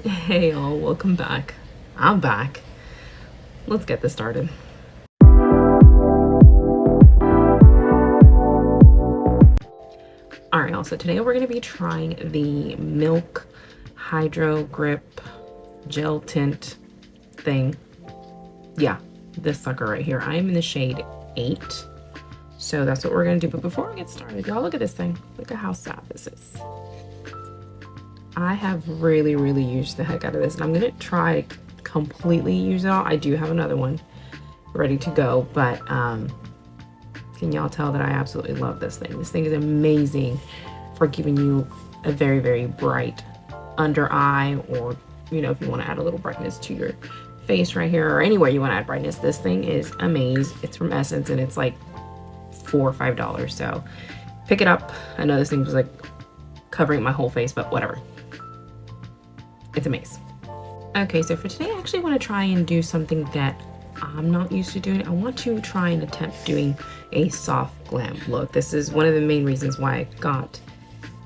Hey all, welcome back. I'm back. Let's get this started. Alright y'all, so today we're going to be trying the Milk Hydro Grip Gel Tint thing. Yeah, this sucker right here. I am in the shade 8. So that's what we're going to do. But before we get started, y'all look at this thing. Look at how sad this is. I have really used the heck out of this, and I'm gonna try to completely use it all. I do have another one ready to go, but can y'all tell that I absolutely love this thing? This thing is amazing for giving you a very bright under eye, or you know, if you want to add a little brightness to your face right here or anywhere you want to add brightness. This thing is amazing. It's from Essence and it's like $4 or $5, so pick it up. I know this thing was like covering my whole face, but whatever. It's amazing. Okay, so for today I actually want to try and do something that I'm not used to doing. I want to try and attempt doing a soft glam look. This is one of the main reasons why I got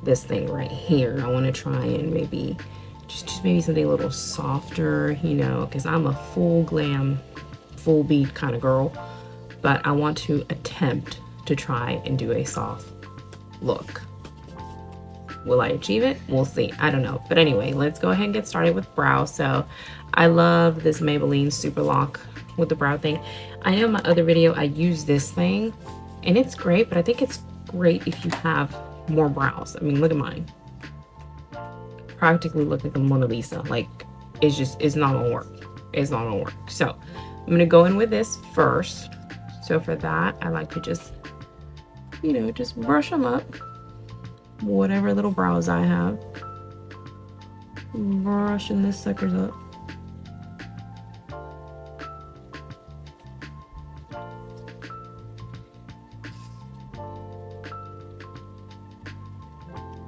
this thing right here. I want to try and maybe just maybe something a little softer, you know, because I'm a full glam, full bead kind of girl, but I want to attempt to try and do a soft look. Will I achieve it? We'll see. I don't know. But anyway, let's go ahead and get started with brow. So I love this Maybelline Super Lock with the brow thing. I know in my other video I used this thing and it's great, but I think it's great if you have more brows. I mean, look at mine. Practically look like a Mona Lisa. Like, it's not gonna work. It's not gonna work. So I'm gonna go in with this first. So for that, I like to just, you know, just brush them up. Whatever little brows I have, brushing this suckers up.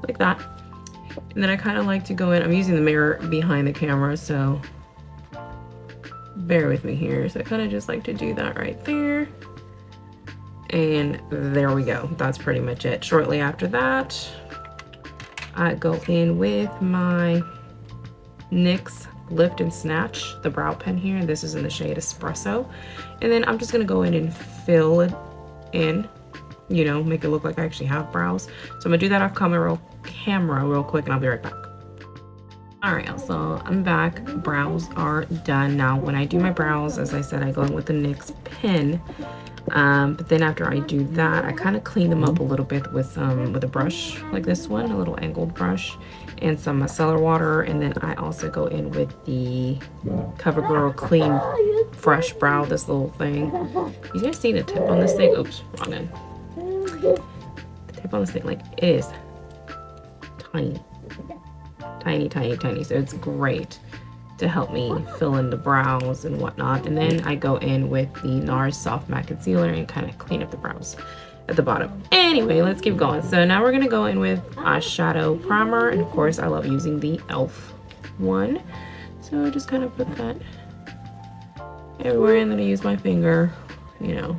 Like that. And then I kind of like to go in, I'm using the mirror behind the camera, so bear with me here. So I kind of just like to do that right there. And there we go. That's pretty much it. Shortly after that, I go in with my NYX Lift and Snatch, the brow pen here. And this is in the shade Espresso. And then I'm just going to go in and fill it in, you know, make it look like I actually have brows. So I'm going to do that off camera real quick, and I'll be right back. Alright, so I'm back. Brows are done. Now, when I do my brows, as I said, I go in with the NYX pen. But then after I do that, I kind of clean them up a little bit with a brush like this one, a little angled brush, and some micellar water. And then I also go in with the CoverGirl Clean Fresh Brow, this little thing. You guys see the tip on this thing? Oops, wrong end. The tip on this thing, like, it is tiny. So it's great to help me fill in the brows and whatnot. And then I go in with the NARS Soft Matte Concealer and kind of clean up the brows at the bottom. Anyway, let's keep going. So now we're gonna go in with eyeshadow primer, and of course I love using the e.l.f. one. So just kind of put that everywhere, and then I use my finger, you know,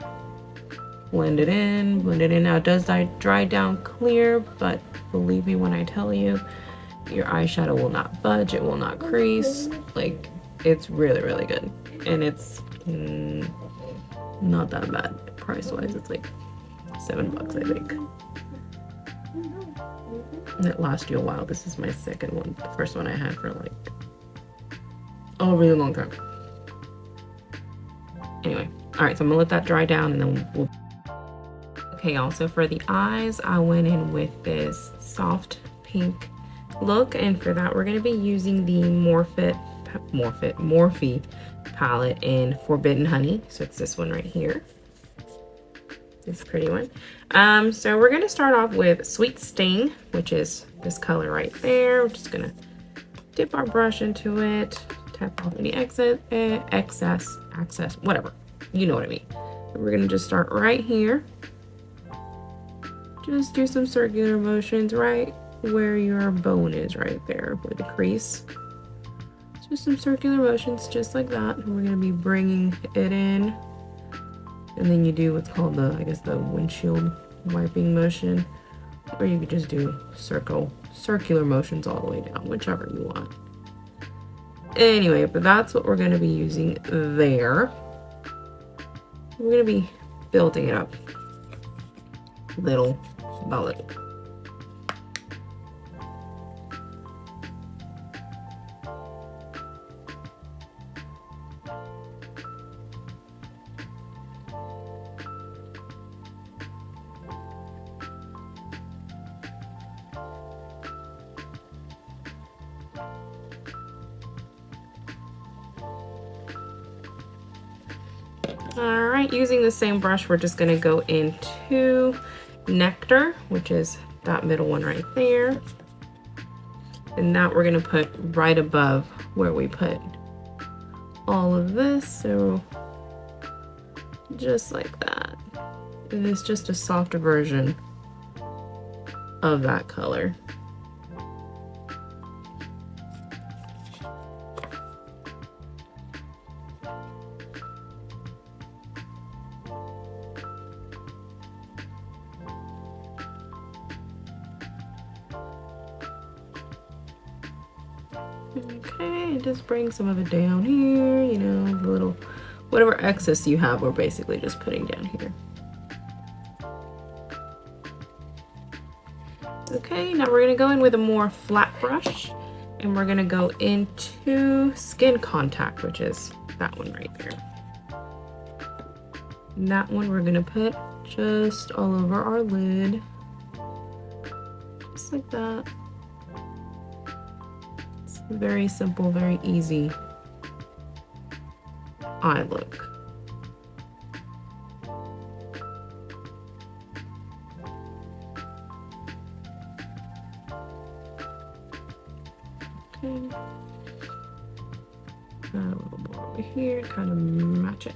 blend it in. Now it does dry down clear, but believe me when I tell you, your eyeshadow will not budge, it will not crease. Like, it's really good, and it's not that bad price wise. It's like $7, I think, and it lasts you a while. This is my second one. The first one I had for like a really long time. Anyway, all right, so I'm gonna let that dry down, and then we'll okay, y'all, so for the eyes, I went in with this soft pink look, and for that we're going to be using the Morphe palette in Forbidden Honey. So it's this one right here, this pretty one. So we're going to start off with Sweet Sting, which is this color right there. We're just going to dip our brush into it, tap off any excess, whatever, you know what I mean. We're going to just start right here, just do some circular motions right where your bone is, right there where the crease. Just some circular motions just like that, and we're going to be bringing it in, and then you do what's called the, I guess, the windshield wiping motion, or you could just do circular motions all the way down, whichever you want. Anyway, but that's what we're going to be using there. We're going to be building it up little by little. All right, using the same brush, we're just going to go into Nectar, which is that middle one right there. And that we're going to put right above where we put all of this. So just like that. And it's just a softer version of that color. Okay, just bring some of it down here, you know, the little, whatever excess you have, we're basically just putting down here. Okay, now we're gonna go in with a more flat brush, and we're gonna go into Skin Contact, which is that one right there. And that one we're gonna put just all over our lid, just like that. Very simple, very easy eye look. Okay. Add a little more over here, kind of match it.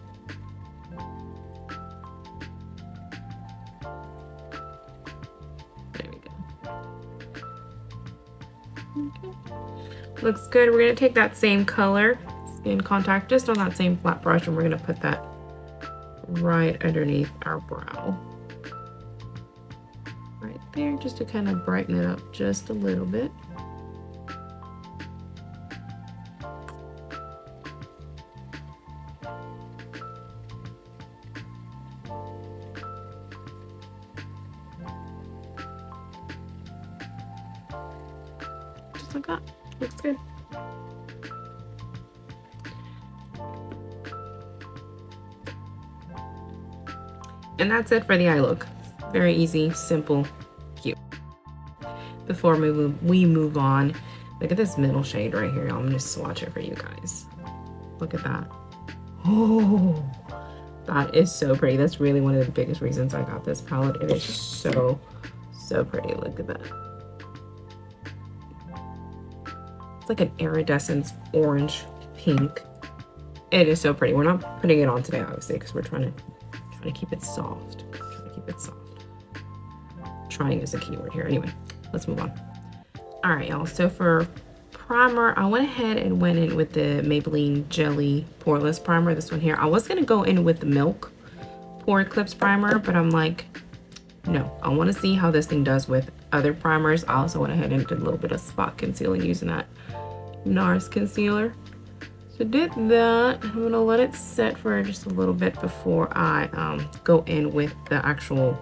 There we go. Okay. Looks good. We're going to take that same color, Skin Contact, just on that same flat brush, and we're going to put that right underneath our brow. Right there, just to kind of brighten it up just a little bit. Just like that. Looks good. And that's it for the eye look. Very easy, simple, cute. Before we move on, look at this middle shade right here. I'm gonna swatch it for you guys. Look at that. Oh, that is so pretty. That's really one of the biggest reasons I got this palette. It is so, so pretty. Look at that. It's like an iridescent orange pink. It is so pretty. We're not putting it on today, obviously, because we're trying to keep it soft. Trying to keep it soft. Trying is a keyword here. Anyway, let's move on. All right, y'all. So for primer, I went ahead and went in with the Maybelline Jelly Poreless Primer. This one here. I was gonna go in with the Milk Pore Eclipse Primer, but I'm like, no. I want to see how this thing does with other primers. I also went ahead and did a little bit of spot concealing using that NARS concealer. So did that. I'm gonna let it set for just a little bit before I go in with the actual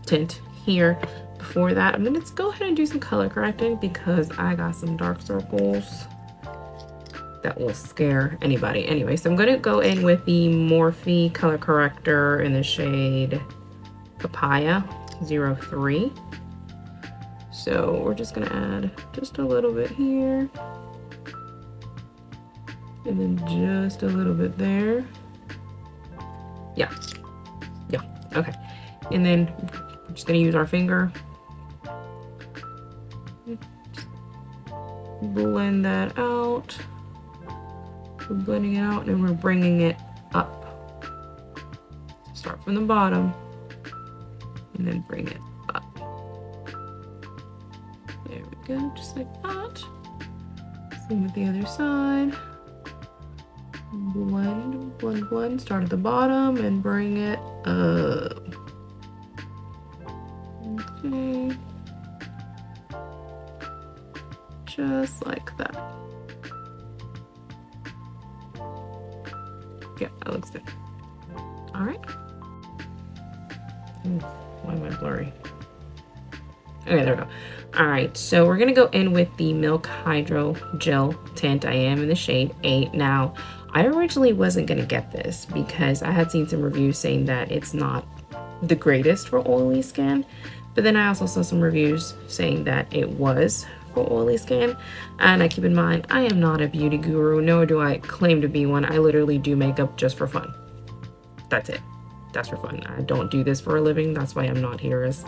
tint here. Before that, I'm gonna go ahead and do some color correcting because I got some dark circles that will scare anybody. Anyway, so I'm gonna go in with the Morphe color corrector in the shade Papaya 03. So we're just gonna add just a little bit here. And then just a little bit there. Yeah, okay. And then we're just gonna use our finger. Blend that out. We're blending it out and we're bringing it up. Start from the bottom and then bring it up. There we go, just like that. Same with the other side. Blend, blend, blend. Start at the bottom and bring it up. Okay. Just like that. Yeah, that looks good. All right. Why am I blurry? Okay, there we go. All right, so we're gonna go in with the Milk Hydro Gel Tint. I am in the shade 8. Now, I originally wasn't gonna get this because I had seen some reviews saying that it's not the greatest for oily skin, but then I also saw some reviews saying that it was for oily skin. And I keep in mind, I am not a beauty guru, nor do I claim to be one. I literally do makeup just for fun. That's it. That's for fun. I don't do this for a living. That's why I'm not here as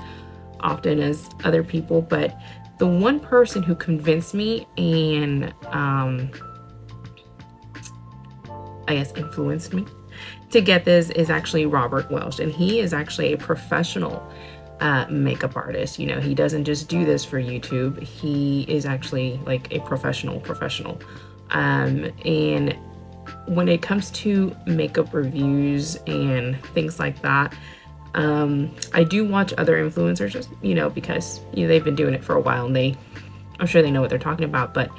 often as other people. But the one person who convinced me and I guess influenced me to get this is actually Robert Welsh, and he is actually a professional makeup artist. You know, he doesn't just do this for YouTube. He is actually like a professional. And when it comes to makeup reviews and things like that, I do watch other influencers, just, you know, because, you know, they've been doing it for a while and I'm sure they know what they're talking about. But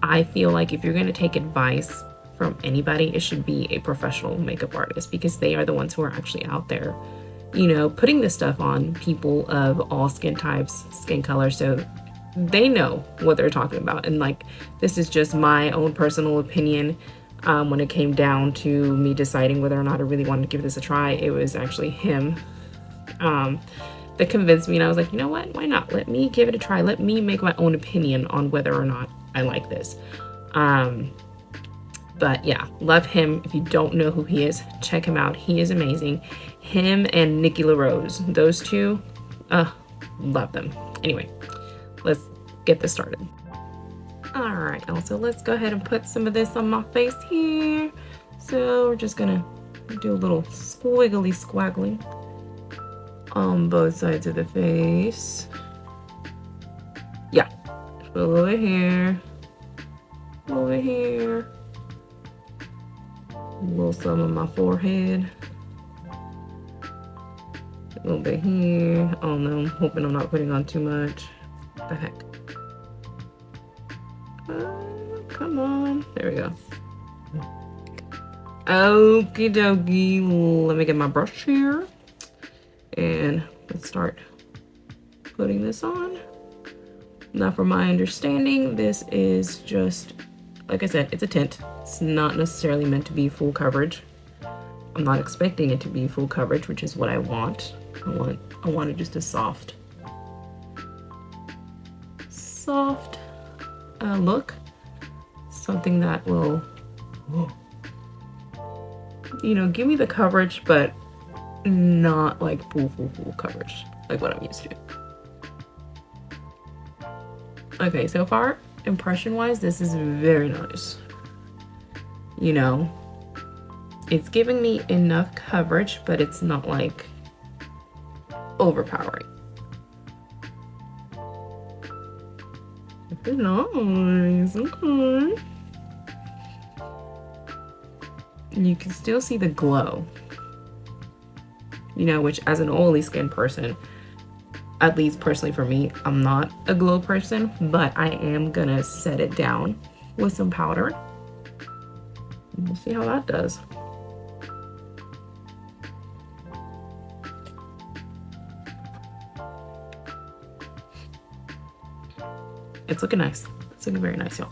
I feel like if you're going to take advice from anybody, it should be a professional makeup artist, because they are the ones who are actually out there, you know, putting this stuff on people of all skin types, skin colors. So they know what they're talking about. And like, this is just my own personal opinion. When it came down to me deciding whether or not I really wanted to give this a try, it was actually him that convinced me. And I was like, you know what? Why not? Let me give it a try. Let me make my own opinion on whether or not I like this. But yeah, love him. If you don't know who he is, check him out. He is amazing. Him and Nikki LaRose, those two, love them. Anyway, let's get this started. All right, also let's go ahead and put some of this on my face here. So we're just gonna do a little squiggly squaggling on both sides of the face. Yeah, a little bit here, over here, a little some on my forehead, a little bit here. Oh no, I'm hoping I'm not putting on too much. What the heck? Come on. There we go. Okie dokie. Let me get my brush here. And let's start putting this on. Now, from my understanding, this is just, like I said, it's a tint. It's not necessarily meant to be full coverage. I'm not expecting it to be full coverage, which is what I want. I want it just a soft look. Something that will, you know, give me the coverage, but not like full coverage, like what I'm used to. Okay, so far, impression-wise, this is very nice. You know, it's giving me enough coverage, but it's not like overpowering. It's nice. Okay. You can still see the glow, you know, which as an oily skin person, at least personally for me, I'm not a glow person, but I am gonna set it down with some powder. We'll see how that does. It's looking nice. It's looking very nice, y'all.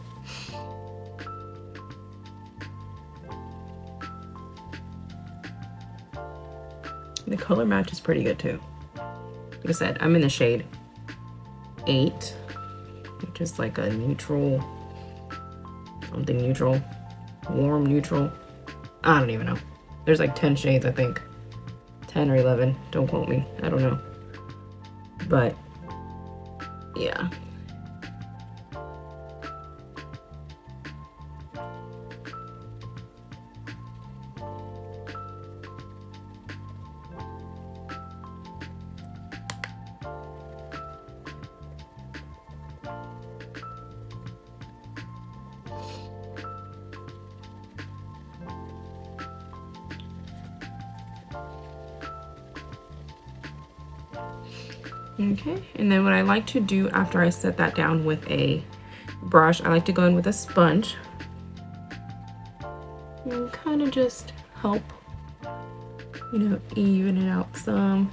The color match is pretty good too. Like I said, I'm in the shade 8, which is like a neutral, something neutral, warm neutral. I don't even know. There's like 10 shades, I think. 10 or 11. Don't quote me. I don't know. But yeah. Okay, and then what I like to do after I set that down with a brush, I like to go in with a sponge and kind of just help, you know, even it out some.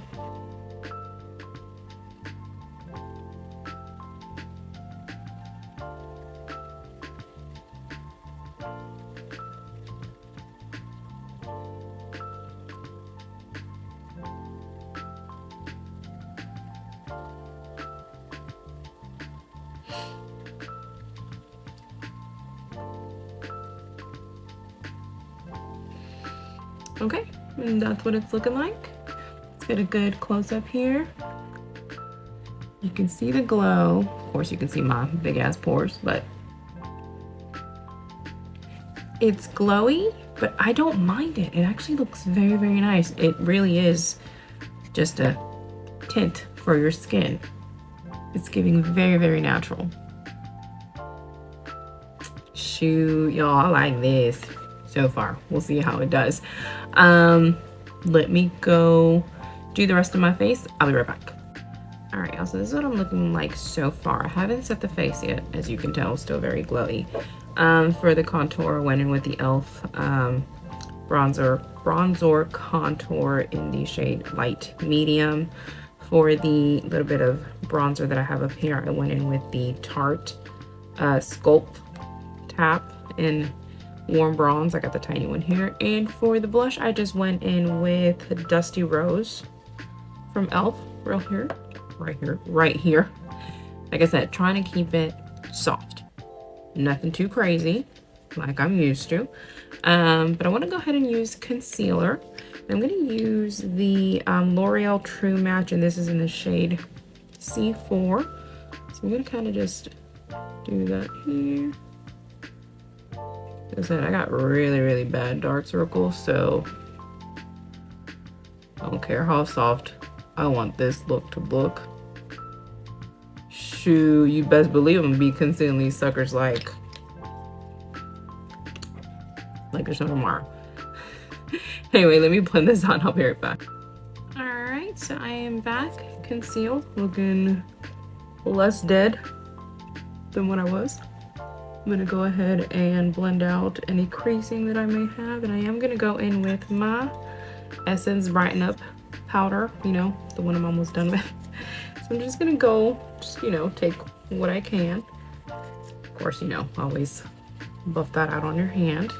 Okay, and that's what it's looking like. Let's get a good close-up here. You can see the glow. Of course, you can see my big ass pores, but it's glowy, but I don't mind it. It actually looks very, very nice. It really is just a tint for your skin. It's giving very, very natural. Shoot, y'all, I like this so far. We'll see how it does. Let me go do the rest of my face. I'll be right back. All right, y'all, so this is what I'm looking like so far. I haven't set the face yet, as you can tell, still very glowy. For the contour, went in with the e.l.f. bronzer contour in the shade light medium. For the little bit of bronzer that I have up here, I went in with the Tarte Sculpt Tap in warm bronze. I got the tiny one here. And for the blush, I just went in with Dusty Rose from e.l.f. right here. Like I said, trying to keep it soft. Nothing too crazy, like I'm used to. But I want to go ahead and use concealer. I'm going to use the L'Oreal True Match, and this is in the shade C4. So I'm going to kind of just do that here. As I said, I got really, really bad dark circles, so I don't care how soft I want this look to look. Shoo, you best believe I'm gonna be concealing these suckers like there's no tomorrow. Anyway, let me blend this on. I'll be right back. All right, so I am back, concealed, looking less dead than what I was. I'm gonna go ahead and blend out any creasing that I may have, and I am gonna go in with my Essence Brighten Up powder, you know, the one I'm almost done with. So I'm just gonna go, you know, take what I can. Of course, you know, always buff that out on your hand.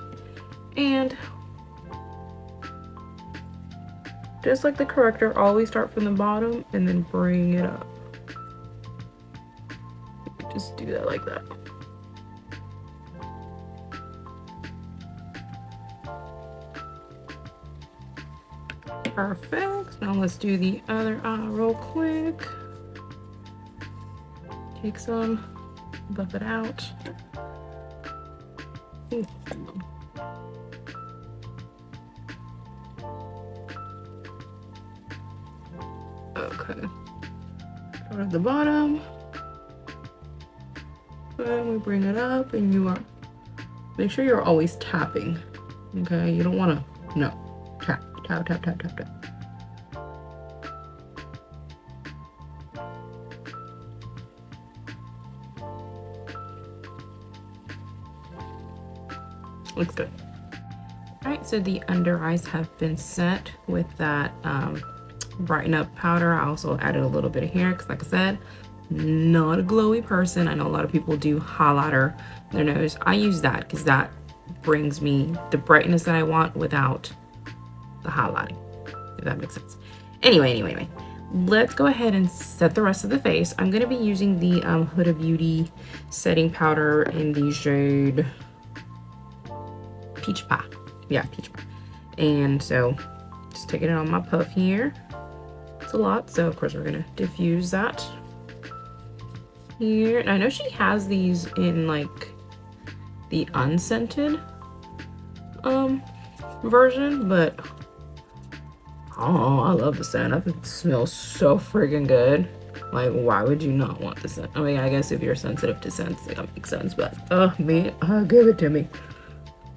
And just like the corrector, always start from the bottom and then bring it up. Just do that like that. Perfect. Now let's do the other eye real quick. Take some, buff it out. Ooh. Okay. Start at the bottom. And we bring it up, and you are, make sure you're always tapping. Okay, you don't want to, no. Tap, tap, tap, tap, tap, tap. Looks good. All right, so the under eyes have been set with that Brighten Up powder. I also added a little bit of hair because, like I said, not a glowy person. I know a lot of people do highlighter their nose. I use that because that brings me the brightness that I want without the highlighting, if that makes sense. Anyway, let's go ahead and set the rest of the face. I'm going to be using the Huda Beauty setting powder in the shade Peach Pie. Yeah, Peach Pie. And so just taking it on my puff here. It's a lot, so of course we're going to diffuse that here. And I know she has these in like the unscented version, but oh, I love the scent. I think it smells so freaking good. Like, why would you not want the scent? I mean, I guess if you're sensitive to scents, it don't make sense, but give it to me.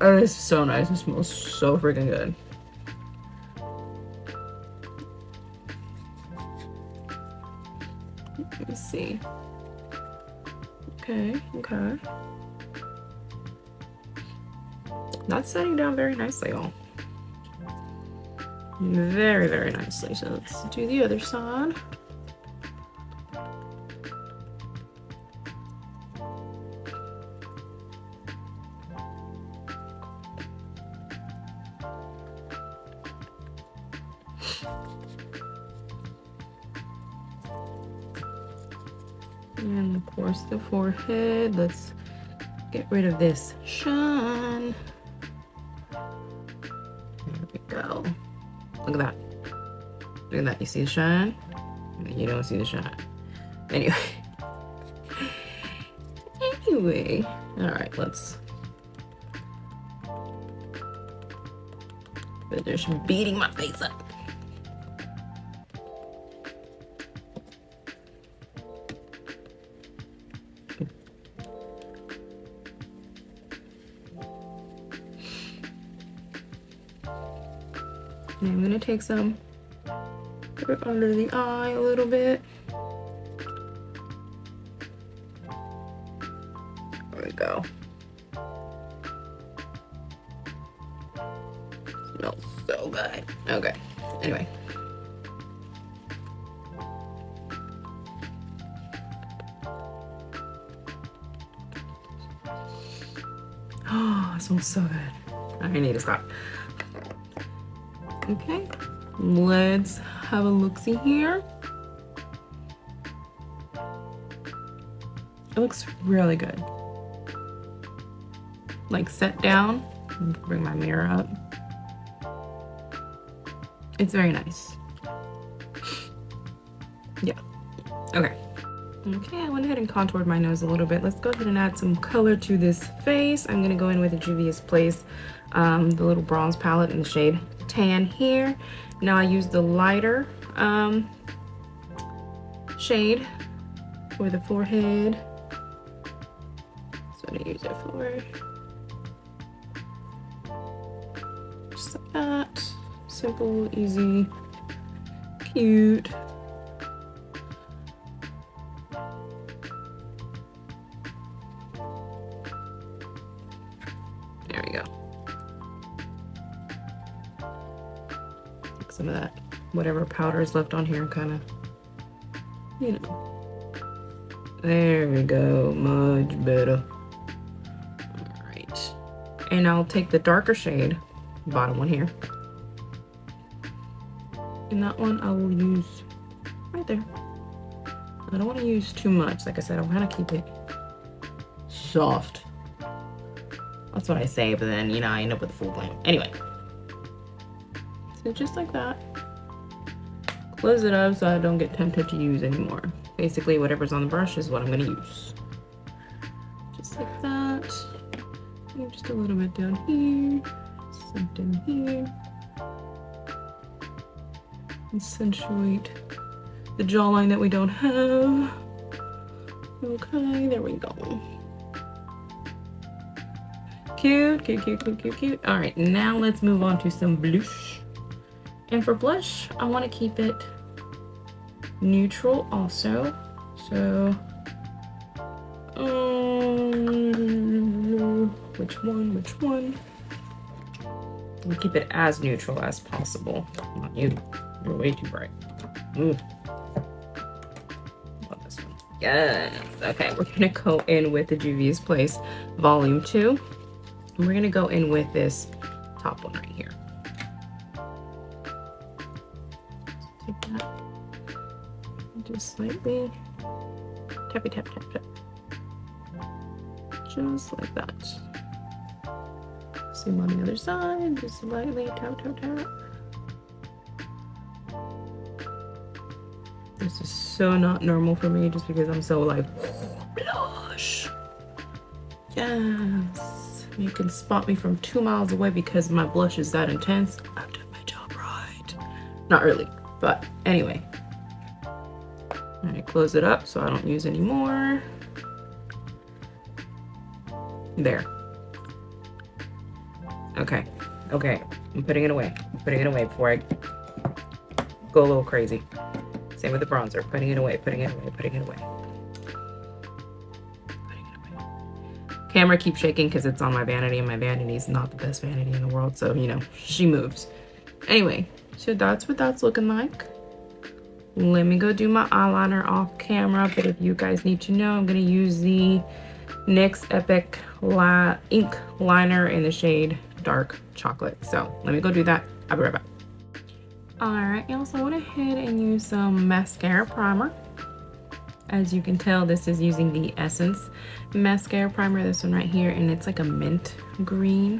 Oh, it's so nice. It smells so freaking good. Let me see. Okay. That's setting down very nicely, y'all. very, very nicely. So let's do the other side. And of course the forehead. Let's get rid of this shine. There we go. Look at that. Look at that. You see the shine? You don't see the shine. Anyway. Anyway. Alright, let's finish beating my face up. And I'm gonna take some, put it under the eye a little bit. There we go. Smells so good. Okay, anyway. Oh, it smells so good. I need to stop. Okay, let's have a look-see here. It looks really good. Like set down, bring my mirror up. It's very nice. Yeah, okay. Okay, I went ahead and contoured my nose a little bit. Let's go ahead and add some color to this face. I'm gonna go in with the Juvia's Place, the little bronze palette in the shade Tan here. Now I use the lighter shade for the forehead. So I'm gonna use it for just like that. Simple, easy, cute. There we go. Take some of that, whatever powder is left on here, and kind of, you know. There we go, much better. All right. And I'll take the darker shade, bottom one here. And that one I will use right there. I don't want to use too much. Like I said, I want to keep it soft. That's what I say, but then, you know, I end up with a full blend. Anyway. So just like that. Close it up so I don't get tempted to use anymore. Basically, whatever's on the brush is what I'm going to use. Just like that. And just a little bit down here. Some down here. Accentuate the jawline that we don't have. Okay, there we go. Cute, cute, cute, cute, cute, cute. All right, now let's move on to some blush. And for blush, I want to keep it neutral also. So, which one? I'll keep it as neutral as possible. Not you. You're way too bright. Love this one. Yes. Okay, we're gonna go in with the Juvia's Place Volume 2. And we're gonna go in with this top one right here. Take that. Just slightly tappy tap tap tap. Just like that. Same on the other side. Just slightly tap tap tap. This is so not normal for me just because I'm so like, blush. Yes. You can spot me from 2 miles away because my blush is that intense. I've done my job right. Not really, but anyway. And I close it up so I don't use any more. There. Okay. Okay. I'm putting it away. I'm putting it away before I go a little crazy. Same with the bronzer. Putting it away, putting it away, putting it away. Putting it away. Camera keeps shaking because it's on my vanity, and my vanity is not the best vanity in the world, so, you know, she moves. Anyway, so that's what that's looking like. Let me go do my eyeliner off camera, but if you guys need to know, I'm gonna use the NYX Epic ink liner in the shade Dark Chocolate. So let me go do that. I'll be right back. Alright, y'all, so I went ahead and used some mascara primer. As you can tell, this is using the Essence mascara primer, this one right here, and it's like a mint green-ish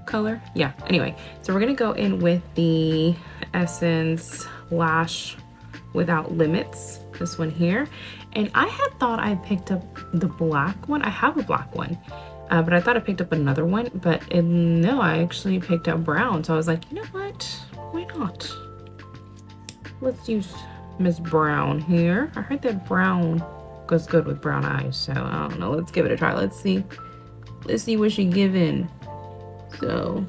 color. Yeah, anyway, so we're gonna go in with the Essence Lash Without Limits, this one here. And I had thought I picked up the black one. I have a black one, but I thought I picked up another one, but no, I actually picked up brown. So I was like, you know what? Why not? Let's use Miss Brown here. I heard that brown goes good with brown eyes, so I don't know. Let's give it a try. Let's see. Let's see what she giving. So.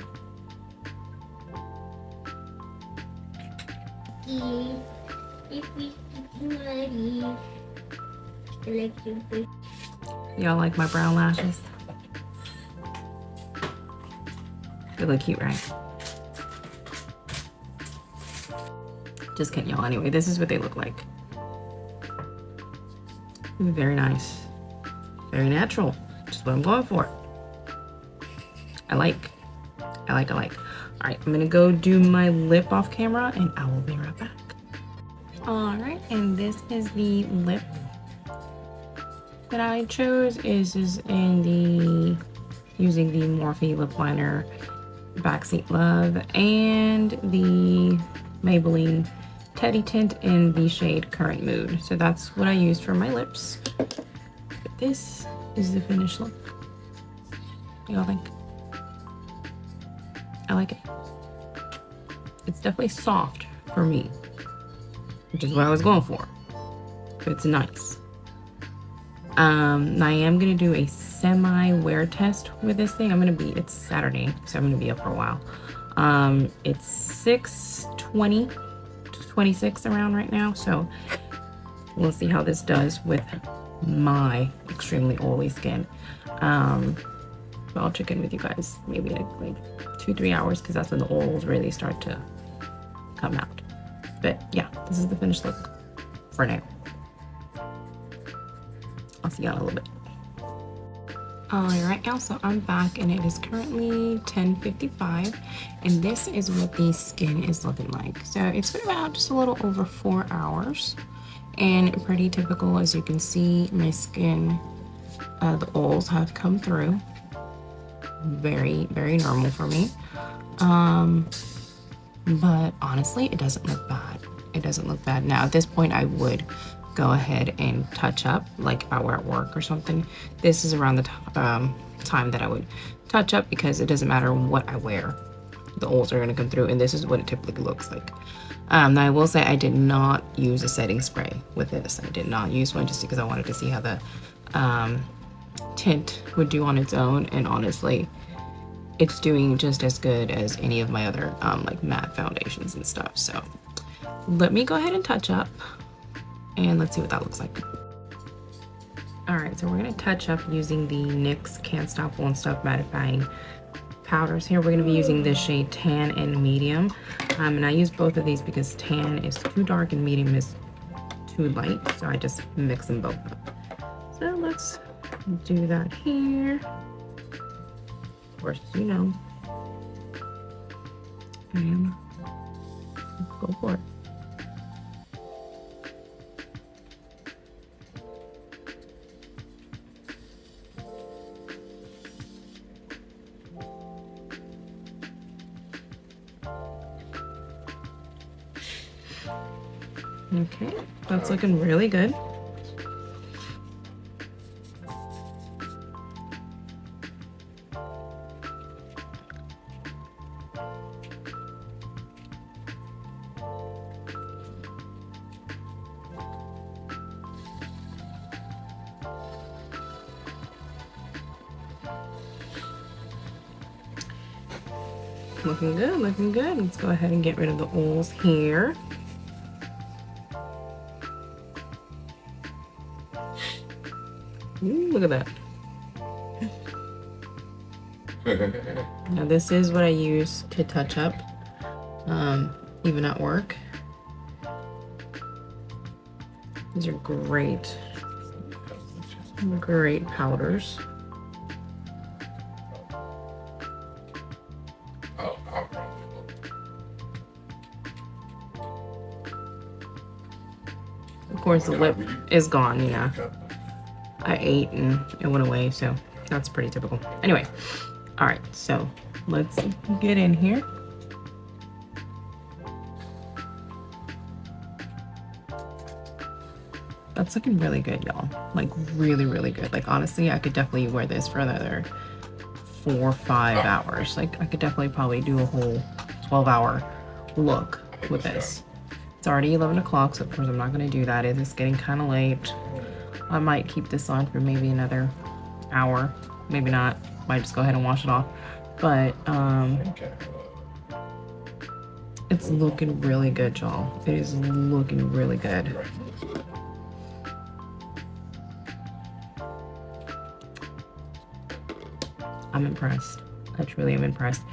Y'all like my brown lashes? They look cute, right? Just kidding, y'all. Anyway, this is what they look like. Very nice. Very natural. Just what I'm going for. I like. All right, I'm gonna go do my lip off camera and I will be right back. All right, and this is the lip that I chose. Is in the using the Morphe lip liner Backseat Love and the Maybelline Teddy Tint in the shade Current Mood. So that's what I used for my lips. But this is the finished look. What do y'all think? I like it. It's definitely soft for me, which is what I was going for. So it's nice. I am gonna do a semi-wear test with this thing. It's Saturday, so I'm gonna be up for a while. It's 6:20 to 26 around right now, so we'll see how this does with my extremely oily skin. But I'll check in with you guys maybe in like 2-3 hours, because that's when the oils really start to come out. But yeah, this is the finished look for now. I'll see y'all in a little bit. Alright, y'all, so I'm back and it is currently 10:55, and this is what the skin is looking like. So it's been about just a little over 4 hours, and pretty typical. As you can see, my skin, the oils have come through. Very, very normal for me. But honestly, it doesn't look bad. It doesn't look bad. Now, at this point, I would go ahead and touch up, like if I were at work or something. This is around the time that I would touch up, because it doesn't matter what I wear. The oils are going to come through, and this is what it typically looks like. Now, I will say I did not use a setting spray with this. I did not use one just because I wanted to see how the tint would do on its own, and honestly, it's doing just as good as any of my other like matte foundations and stuff. So let me go ahead and touch up, and let's see what that looks like. All right, so we're gonna touch up using the NYX Can't Stop Won't Stop mattifying powders here. We're gonna be using this shade Tan and Medium, and I use both of these because Tan is too dark and Medium is too light, so I just mix them both up. So let's do that here. Of course, you know, and go for it. Okay, that's looking really good. Looking good, looking good. Let's go ahead and get rid of the oils here. Ooh, look at that. Now this is what I use to touch up, even at work. These are great powders. Of course, the lip is gone, yeah. I ate and it went away, so that's pretty typical. Anyway, all right, so let's get in here. That's looking really good, y'all. Like really, really good. Like honestly, I could definitely wear this for another 4 or 5 hours. Like I could definitely probably do a whole 12-hour look with this. It's already 11 o'clock, so of course I'm not gonna do that. It is getting kind of late. I might keep this on for maybe another hour, maybe not. Might just go ahead and wash it off. But it's looking really good, y'all. It is looking really good. I'm impressed. I truly am impressed.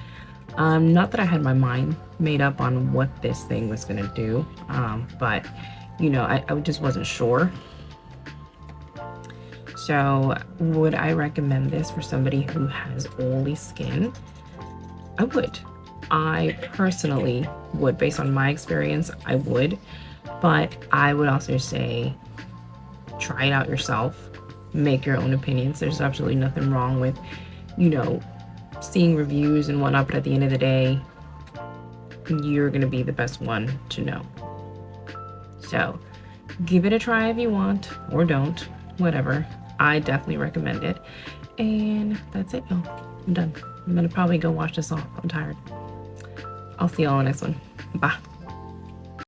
Not that I had my mind made up on what this thing was gonna do, but you know, I just wasn't sure. So would I recommend this for somebody who has oily skin? I would. I personally would, based on my experience, I would. But I would also say try it out yourself. Make your own opinions. There's absolutely nothing wrong with, you know, seeing reviews and whatnot, but at the end of the day, you're gonna be the best one to know. So give it a try if you want, or don't, whatever. I definitely recommend it. And that's it, y'all. I'm done. I'm gonna probably go wash this off. I'm tired. I'll see y'all on the next one. Bye.